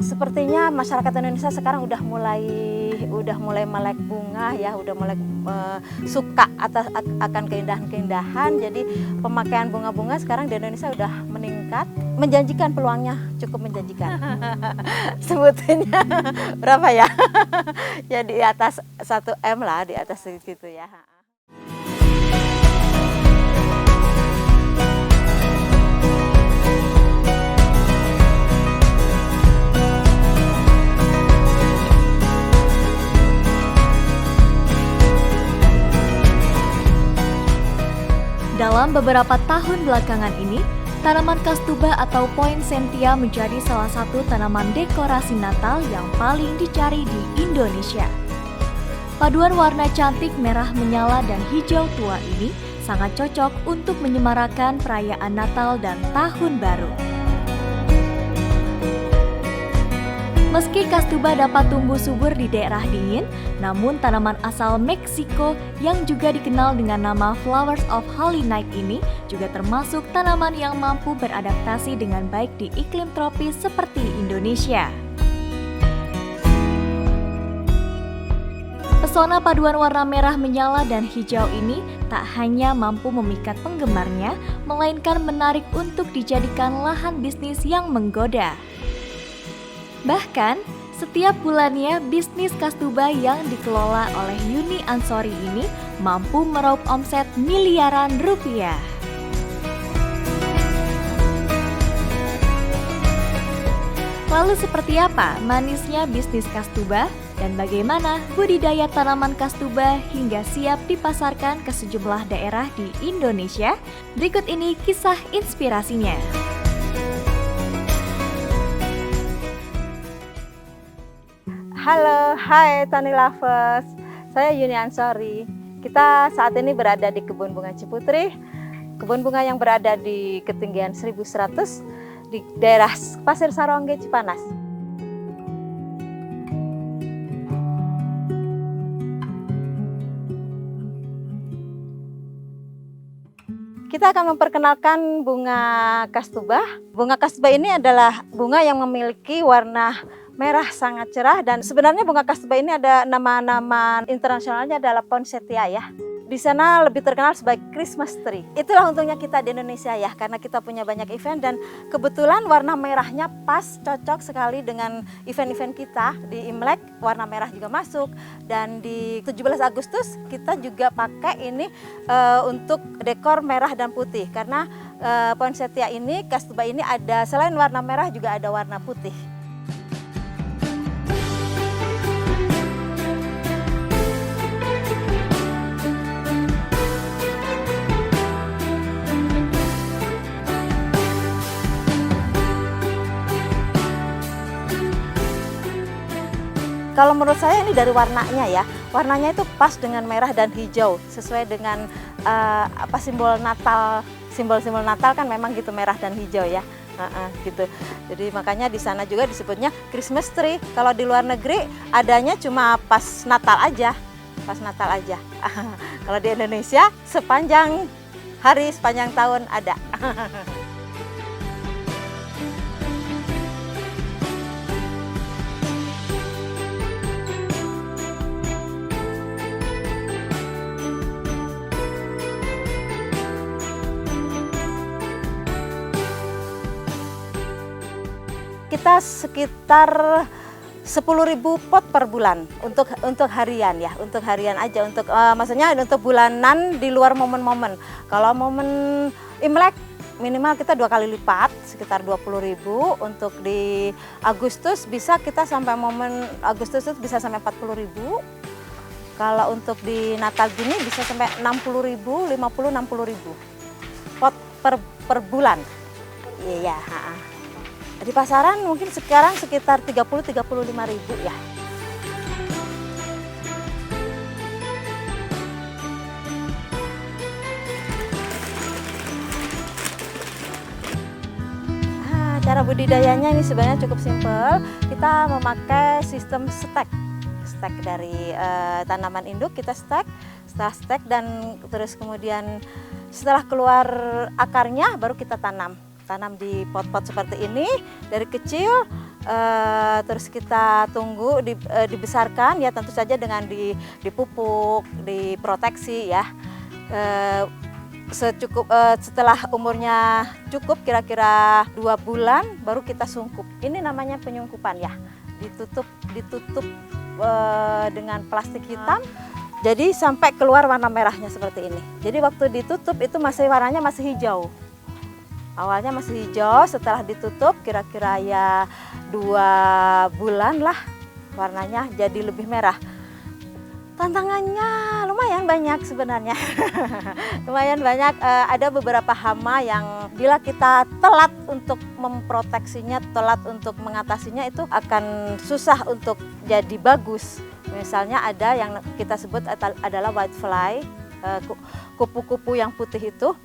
Sepertinya masyarakat Indonesia sekarang udah mulai melek bunga ya, udah mulai suka akan keindahan-keindahan. Jadi pemakaian bunga-bunga sekarang di Indonesia udah meningkat, menjanjikan, peluangnya cukup menjanjikan. Sebutinnya berapa ya? Ya di atas 1 M lah, di atas segitu ya. Dalam beberapa tahun belakangan ini, tanaman kastuba atau poinsettia menjadi salah satu tanaman dekorasi Natal yang paling dicari di Indonesia. Paduan warna cantik merah menyala dan hijau tua ini sangat cocok untuk menyemarakan perayaan Natal dan Tahun Baru. Meski kastuba dapat tumbuh subur di daerah dingin, namun tanaman asal Meksiko yang juga dikenal dengan nama Flowers of Holy Night ini juga termasuk tanaman yang mampu beradaptasi dengan baik di iklim tropis seperti Indonesia. Pesona paduan warna merah menyala dan hijau ini tak hanya mampu memikat penggemarnya, melainkan menarik untuk dijadikan lahan bisnis yang menggoda. Bahkan, setiap bulannya bisnis kastuba yang dikelola oleh Yuni Ansori ini mampu meraup omset miliaran rupiah. Lalu seperti apa manisnya bisnis kastuba dan bagaimana budidaya tanaman kastuba hingga siap dipasarkan ke sejumlah daerah di Indonesia? Berikut ini kisah inspirasinya. Halo, hai Tani Lovers, saya Yuni Ansori. Kita saat ini berada di Kebun Bunga Ciputri, kebun bunga yang berada di ketinggian 1100 di daerah Pasir Sarongge, Cipanas. Kita akan memperkenalkan bunga kastuba. Bunga kastuba ini adalah bunga yang memiliki warna merah sangat cerah, dan sebenarnya bunga kastuba ini ada nama-nama internasionalnya adalah poinsettia ya. Di sana lebih terkenal sebagai Christmas tree. Itulah untungnya kita di Indonesia ya, karena kita punya banyak event dan kebetulan warna merahnya pas cocok sekali dengan event-event kita. Di Imlek warna merah juga masuk, dan di 17 Agustus kita juga pakai ini untuk dekor merah dan putih, karena poinsettia ini, kastuba ini ada selain warna merah juga ada warna putih. Kalau menurut saya ini dari warnanya ya, warnanya itu pas dengan merah dan hijau, sesuai dengan simbol Natal, simbol-simbol Natal kan memang gitu, merah dan hijau ya, gitu. Jadi makanya di sana juga disebutnya Christmas tree. Kalau di luar negeri adanya cuma pas Natal aja, pas Natal aja. Kalau di Indonesia sepanjang hari, sepanjang tahun ada. Kita sekitar 10.000 pot per bulan untuk harian ya, untuk harian aja, untuk maksudnya untuk bulanan di luar momen-momen. Kalau momen Imlek minimal kita 2 kali lipat, sekitar 20.000. Untuk di Agustus bisa kita sampai momen Agustus itu bisa sampai 40.000. Kalau untuk di Natal gini bisa sampai 60.000, 50-60.000 pot per bulan. Iya. Di pasaran mungkin sekarang sekitar 30-35.000 ya. Cara budidayanya ini sebenarnya cukup simpel. Kita memakai sistem stek dari tanaman induk, kita stek. Setelah stek dan terus kemudian setelah keluar akarnya baru kita tanam tanam di pot-pot seperti ini dari kecil. Terus kita tunggu dibesarkan ya, tentu saja dengan dipupuk, diproteksi ya. Setelah umurnya cukup kira-kira 2 bulan baru kita sungkup. Ini namanya penyungkupan ya. Ditutup dengan plastik hitam. Jadi sampai keluar warna merahnya seperti ini. Jadi waktu ditutup itu warnanya masih hijau. Awalnya masih hijau, setelah ditutup kira-kira ya 2 bulan lah warnanya jadi lebih merah. Tantangannya lumayan banyak sebenarnya. Lumayan banyak, ada beberapa hama yang bila kita telat untuk memproteksinya, telat untuk mengatasinya itu akan susah untuk jadi bagus. Misalnya ada yang kita sebut adalah whitefly, kupu-kupu yang putih itu.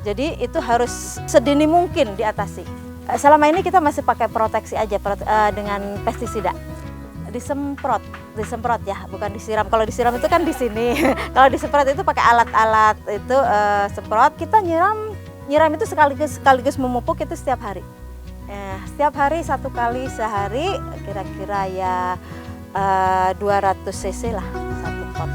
Jadi itu harus sedini mungkin diatasi. Selama ini kita masih pakai proteksi aja dengan pestisida. Disemprot ya, bukan disiram. Kalau disiram itu kan di sini. Kalau disemprot itu pakai alat-alat itu semprot. Kita nyiram itu sekaligus memupuk itu setiap hari. Setiap hari 1 kali sehari, kira-kira ya 200 cc lah satu pot.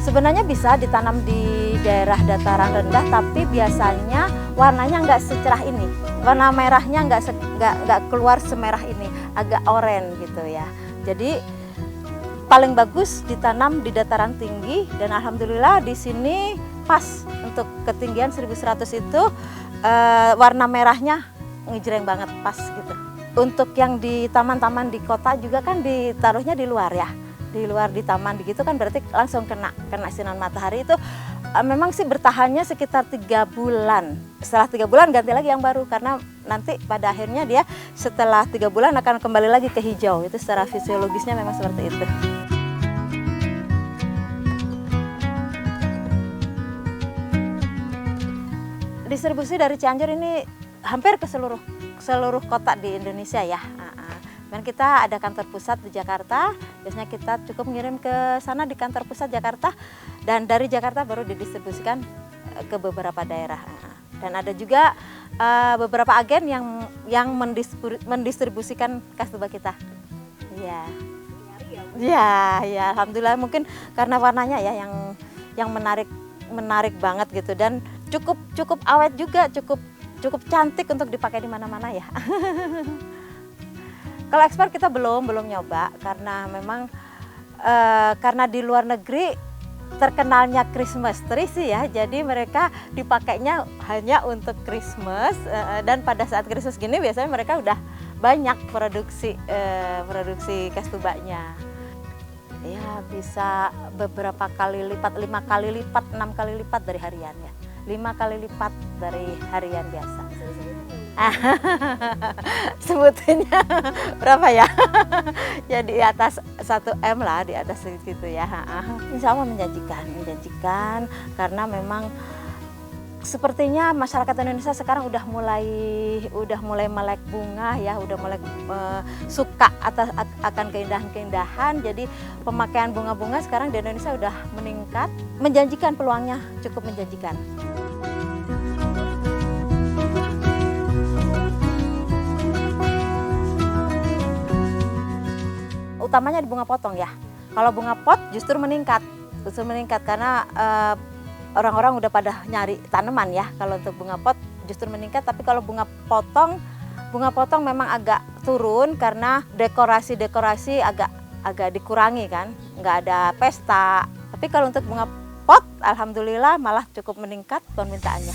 Sebenarnya bisa ditanam di daerah dataran rendah, tapi biasanya warnanya nggak secerah ini. Warna merahnya nggak keluar semerah ini, agak oranye gitu ya. Jadi paling bagus ditanam di dataran tinggi, dan alhamdulillah di sini pas untuk ketinggian 1100 itu warna merahnya ngejreng banget pas gitu. Untuk yang di taman-taman di kota juga kan ditaruhnya di luar ya. Di luar di taman begitu kan berarti langsung kena sinar matahari itu memang sih bertahannya sekitar 3 bulan. Setelah 3 bulan ganti lagi yang baru, karena nanti pada akhirnya dia setelah 3 bulan akan kembali lagi ke hijau. Itu secara fisiologisnya memang seperti itu. Distribusi dari Cianjur ini hampir ke seluruh kota di Indonesia ya. Dan kita ada kantor pusat di Jakarta, biasanya kita cukup mengirim ke sana di kantor pusat Jakarta, dan dari Jakarta baru didistribusikan ke beberapa daerah. Dan ada juga beberapa agen yang mendistribusikan Kastuba kita. Iya. Ya, alhamdulillah, mungkin karena warnanya ya yang menarik banget gitu, dan cukup awet juga, cukup cantik untuk dipakai di mana-mana ya. Kalau ekspor kita belum nyoba, karena memang karena di luar negeri terkenalnya Christmas tree sih ya, jadi mereka dipakainya hanya untuk Christmas, dan pada saat Christmas gini biasanya mereka udah banyak produksi Kastubanya. Ya bisa beberapa kali lipat, 5 kali lipat, 6 kali lipat dari harian ya, 5 kali lipat dari harian biasa. Sebutinnya berapa ya? Ya di atas 1 M lah, di atas segitu ya. Insya Allah menjanjikan, karena memang sepertinya masyarakat Indonesia sekarang udah mulai melek bunga ya, udah mulai suka akan keindahan-keindahan. Jadi pemakaian bunga-bunga sekarang di Indonesia udah meningkat, menjanjikan, peluangnya cukup menjanjikan. Utamanya di bunga potong ya. Kalau bunga pot justru meningkat karena orang-orang udah pada nyari tanaman ya. Kalau untuk bunga pot justru meningkat, tapi kalau bunga potong memang agak turun karena dekorasi agak dikurangi kan, nggak ada pesta. Tapi kalau untuk bunga pot, alhamdulillah malah cukup meningkat permintaannya.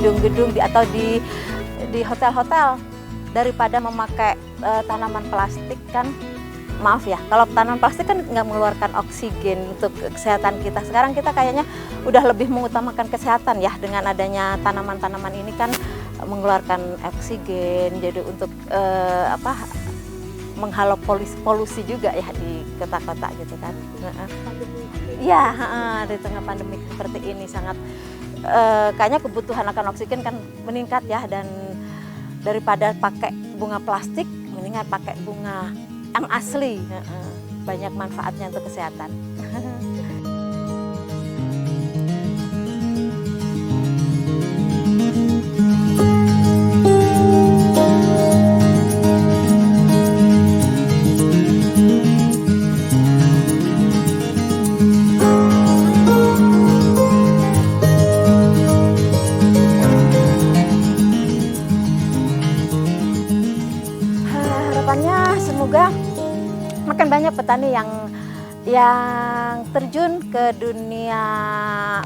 Gedung-gedung atau di hotel-hotel, daripada memakai tanaman plastik kan, maaf ya, kalau tanaman plastik kan nggak mengeluarkan oksigen untuk kesehatan kita. Sekarang kita kayaknya udah lebih mengutamakan kesehatan ya, dengan adanya tanaman-tanaman ini kan mengeluarkan oksigen, jadi untuk menghalau polusi juga ya di kota-kota gitu kan. Iya, di tengah pandemi seperti ini sangat kayaknya kebutuhan akan oksigen kan meningkat ya, dan daripada pakai bunga plastik mendingan pakai bunga yang asli. Banyak manfaatnya untuk kesehatan. Harapannya semoga makin banyak petani yang terjun ke dunia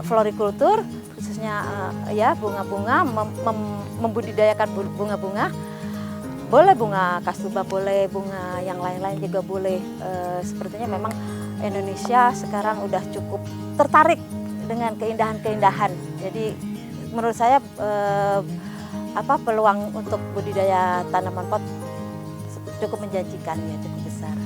florikultur, khususnya ya bunga-bunga, membudidayakan bunga-bunga. Boleh bunga kastuba, boleh bunga yang lain-lain juga boleh. Sepertinya memang Indonesia sekarang udah cukup tertarik dengan keindahan-keindahan. Jadi menurut saya peluang untuk budidaya tanaman pot cukup menjanjikan ya, cukup besar.